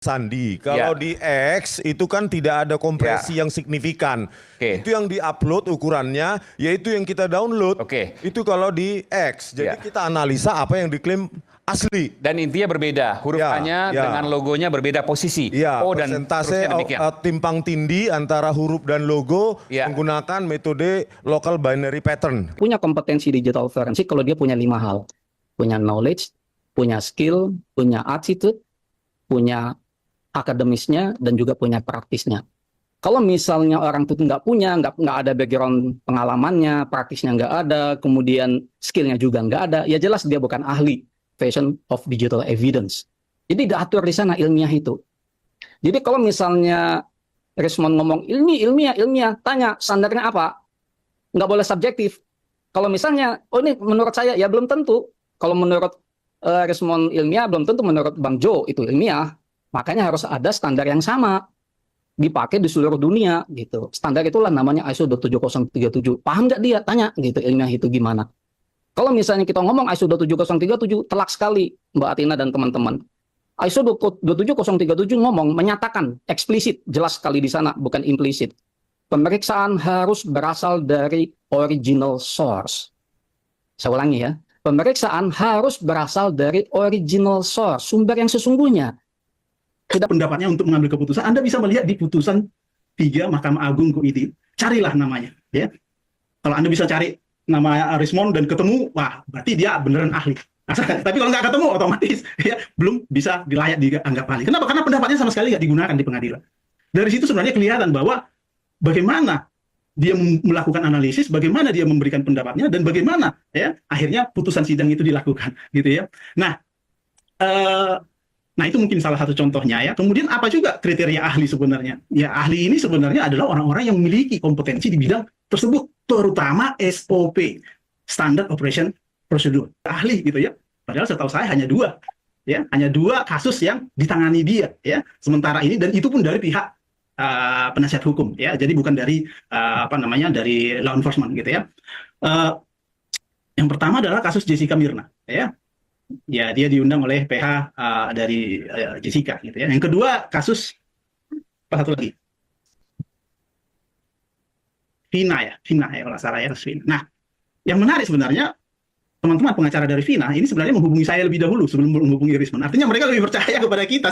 Sandi, kalau di X itu kan tidak ada kompresi yang signifikan. Itu yang diupload ukurannya, yaitu yang kita download. Itu kalau di X. Jadi kita analisa apa yang diklaim asli. Dan intinya berbeda, huruf A-nya dengan logonya berbeda posisi. Dan persentase timpang tindih antara huruf dan logo menggunakan metode local binary pattern. Punya kompetensi digital forensik kalau dia punya 5 hal. Punya knowledge, punya skill, punya attitude, punya akademisnya, dan juga punya praktisnya. Kalau misalnya orang itu nggak punya, nggak ada background pengalamannya, praktisnya nggak ada, kemudian skillnya juga nggak ada, ya jelas dia bukan ahli Foundation of Digital Evidence. Jadi diatur di sana ilmiah itu. Jadi kalau misalnya Rismond ngomong ilmiah, tanya standarnya apa? Nggak boleh subjektif. Kalau misalnya, oh ini menurut saya, ya belum tentu. Kalau menurut Rismond ilmiah, belum tentu menurut Bang Jo itu ilmiah. Makanya harus ada standar yang sama dipakai di seluruh dunia gitu. Standar itulah namanya ISO 27037. Paham nggak dia? Tanya gitu ilmiah itu gimana. Kalau misalnya kita ngomong ISO 27037 telak sekali Mbak Atina dan teman-teman. ISO 27037 ngomong menyatakan eksplisit, jelas sekali di sana, bukan implisit. Pemeriksaan harus berasal dari original source. Saya ulangi ya. Pemeriksaan harus berasal dari original source, sumber yang sesungguhnya. Pendapatnya untuk mengambil keputusan, Anda bisa melihat di putusan 3 Mahkamah Agung itu, carilah namanya. Ya, kalau Anda bisa cari nama Rismond dan ketemu, wah berarti dia beneran ahli. Tapi kalau nggak ketemu, otomatis ya belum bisa dianggap ahli. Kenapa? Karena pendapatnya sama sekali nggak digunakan di pengadilan. Dari situ sebenarnya kelihatan bahwa bagaimana dia melakukan analisis, bagaimana dia memberikan pendapatnya, dan bagaimana ya akhirnya putusan sidang itu dilakukan, gitu ya. Nah, itu mungkin salah satu contohnya ya. Kemudian apa juga kriteria ahli sebenarnya? Ya, ahli ini sebenarnya adalah orang-orang yang memiliki kompetensi di bidang tersebut, terutama SOP, Standard Operation Procedure. Ahli gitu ya. Padahal setahu saya hanya 2. Ya, hanya 2 kasus yang ditangani dia ya. Sementara ini, dan itu pun dari pihak penasihat hukum ya. Jadi bukan dari dari law enforcement gitu ya. Yang pertama adalah kasus Jessica Mirna ya. Ya, dia diundang oleh PH dari Jessica gitu ya. Yang kedua kasus satu lagi, Vina ya kalau salah ya, Vina. Nah, yang menarik sebenarnya teman-teman pengacara dari Vina ini sebenarnya menghubungi saya lebih dahulu sebelum menghubungi Rismond. Artinya mereka lebih percaya kepada kita.